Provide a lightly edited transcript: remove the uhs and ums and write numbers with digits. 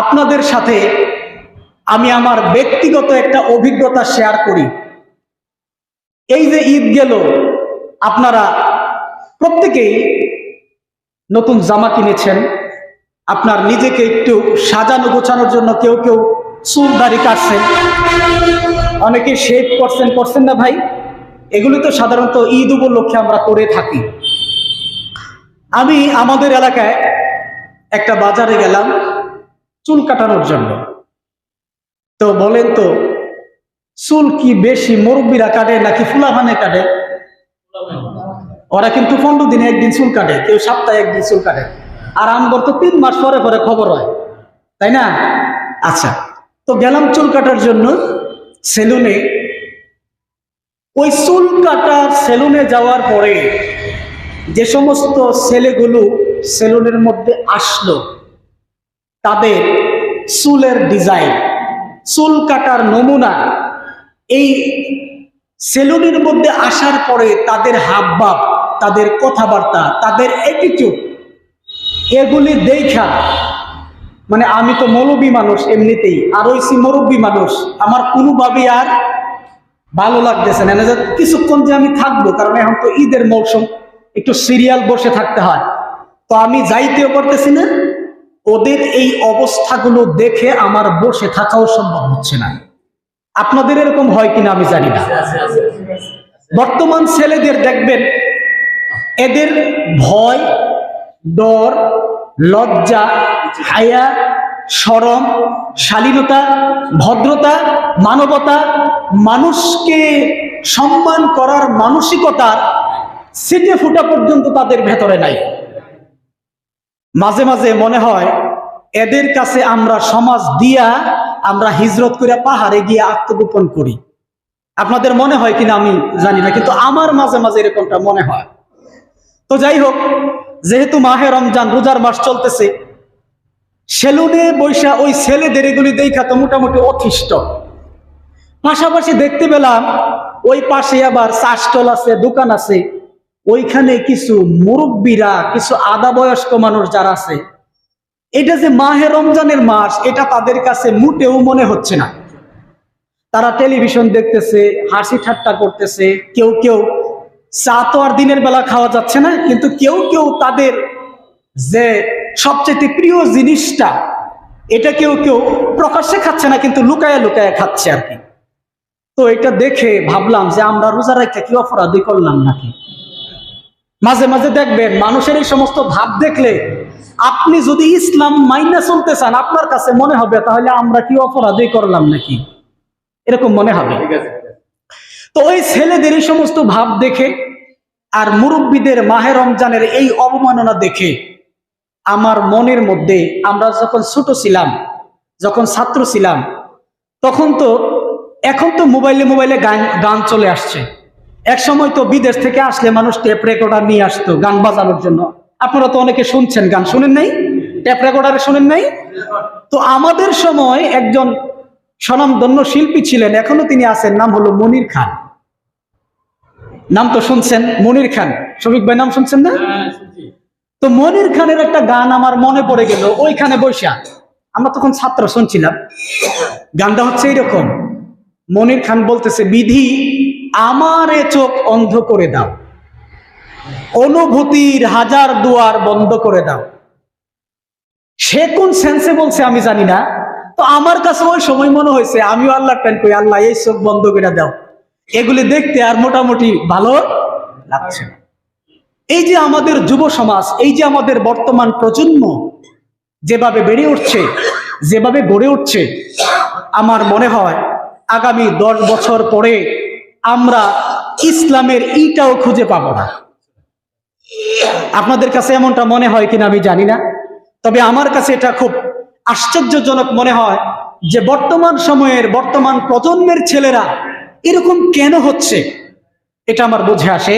আপনাদের সাথে আমি আমার ব্যক্তিগত একটা অভিজ্ঞতা শেয়ার করি। এই যে ঈদ গেল, আপনারা প্রত্যেকেই নতুন জামা কিনেছেন, আপনার নিজেকে একটু সাজানো গোছানোর জন্য কেউ কেউ চুল দাড়ি কাটছেন, অনেকে শেভ করছেন না ভাই? এগুলি তো সাধারণত ঈদ উপলক্ষে আমরা করে থাকি। আমি আমাদের এলাকায় একটা বাজারে গেলাম চুল কাটানোর জন্য। তো বলেন তো, চুল কি বেশি মুরব্বীরা কাটে নাকি ফুলাফানে কাটে? ওরা কিন্তু 15 দিনে একদিন চুল কাটে, কেউ সপ্তাহে একদিন চুল কাটে, আর আমগর তো 3 মাস পরে পরে খবর হয়, তাই না? আচ্ছা, তো গেলাম চুল কাটার জন্য সেলুনে। ওই চুল কাটার সেলুনে যাওয়ার পরে যে সমস্ত ছেলেগুলো সেলুনের মধ্যে আসলো, তাদের চুলের ডিজাইন, চুল কাটার নমুনা, এই সেলুনের মধ্যে আসার পরে তাদের হাবভাব, তাদের কথাবার্তা, তাদের অ্যাটিটিউড, এগুলি দেখা মানে আমি তো মৌলবী মানুষ এমনিতেই, আর ওইসি মুরব্বী মানুষ, আমার কোনোভাবেই আর ভালো লাগতেছে না যে কিছুক্ষণ যে আমি থাকবো, কারণ এখন তো ঈদের মৌসুম, একটু সিরিয়াল বসে থাকতে হয়, তো আমি যাইতেও পারতেছি না। ওদের এই অবস্থাগুলো দেখে আমার বসে থাকাও সম্ভব হচ্ছে না। আপনাদের এরকম হয় কিনা আমি জানি না। বর্তমান ছেলেদের দেখবেন, এদের ভয়, ডর, লজ্জা, হায়া, শরম, শালীনতা, ভদ্রতা, মানবতা, মানুষকে সম্মান করার মানসিকতার ছিটে ফুটা পর্যন্ত তাদের ভেতরে নাই। মাঝে মাঝে মনে হয় এদের কাছে আমরা সমাজ দিয়া আমরা হিজরত করে পাহাড়ে গিয়ে আত্মগোপন করি। আপনাদের মনে হয় কিনা আমি জানি না, কিন্তু আমার মাঝে মাঝে এরকমটা মনে হয়। তো যাই হোক, যেহেতু মাহে রমজান, রোজার মাস চলতেছে, সেলুনে বৈশা ওই ছেলেদের এগুলি দেখা তো মোটামুটি অতিষ্ঠ। পাশাপাশি দেখতে পেলাম ওই পাশে আবার চা স্টল আছে, দোকান আছে, ওইখানে কিছু মুরব্বীরা, কিছু আধা বয়স্ক মানুষ যারা আছে, এটা যে মাহে রমজানের মাস এটা তাদের কাছে মোটেও মনে হচ্ছে না। তারা টেলিভিশন দেখতেছে, হাসি ঠাট্টা করতেছে, কেউ কেউ চা তো আর দিনের বেলা খাওয়া যাচ্ছে না, কিন্তু কেউ কেউ তাদের যে সবচেয়ে প্রিয় জিনিসটা, এটা কেউ কেউ প্রকাশ্যে খাচ্ছে না, কিন্তু লুকায়া লুকায়া খাচ্ছে আর কি। তো এটা দেখে ভাবলাম যে আমরা রোজা রেখে কি অপরাধী করলাম নাকি? মাঝে মাঝে দেখবেন মানুষের এই সমস্ত ভাব দেখলে আপনি যদি ইসলাম মাইনা চলতে চান, আপনার কাছে মনে হবে তাহলে আমরা কি অপরাধী করলাম নাকি, এরকম মনে হবে। তো ওই ছেলেদের এই সমস্ত ভাব দেখে আর মুরব্বীদের মাহে রমজানের এই অবমাননা দেখে আমার মনের মধ্যে, আমরা যখন ছোট ছিলাম, যখন ছাত্র ছিলাম, তখন তো, এখন তো মোবাইলে মোবাইলে গান চলে আসছে। এক সময় তো বিদেশ থেকে আসলে মানুষ টেপ রেকর্ডার নিয়ে আসতো গান বাজানোর জন্য। আপনারা তো অনেকে শুনছেন, গান শুনেন নাই? টেপ রেকর্ডারে শুনেন নাই? তো আমাদের সময় একজন স্বনামধন্য শিল্পী ছিলেন, এখনো তিনি আছেন, নাম হলো মনির খান। নাম তো শুনছেন, মনির খান। শফিক ভাই নাম শুনছেন না? তো মনির খানের একটা গান আমার মনে পড়ে গেল, ওইখানে বৈশা আমরা তখন ছাত্র শুনছিলাম। গানটা হচ্ছে এইরকম, মনির খান বলতেছে, বিধি আমারে চোখ অন্ধ করে দাও, অনুভূতির হাজার দুয়ার বন্ধ করে দাও। সে কোন সেন্সে বলছে আমি জানি না, তো আমার কাছে ওই সময় মনে হয়েছে আমিও আল্লাহ টান কই, আল্লাহ এই চোখ বন্ধ করে দাও, এগুলি দেখতে আর মোটামুটি ভালো লাগছে। এই যে আমাদের যুব সমাজ, এই যে আমাদের বর্তমান প্রজন্ম যেভাবে বেড়ে উঠছে, যেভাবে গড়ে উঠছে, আমার মনে হয় আগামী 10 বছর পরে আমরা ইসলামের ইটাও খুঁজে পাবো না। আপনাদের কাছে এমনটা মনে হয় কিনা আমি জানি না, তবে আমার কাছে এটা খুব আশ্চর্যজনক মনে হয় যে বর্তমান সময়ের, বর্তমান প্রজন্মের ছেলেরা এরকম কেন হচ্ছে, এটা আমার বুঝে আসে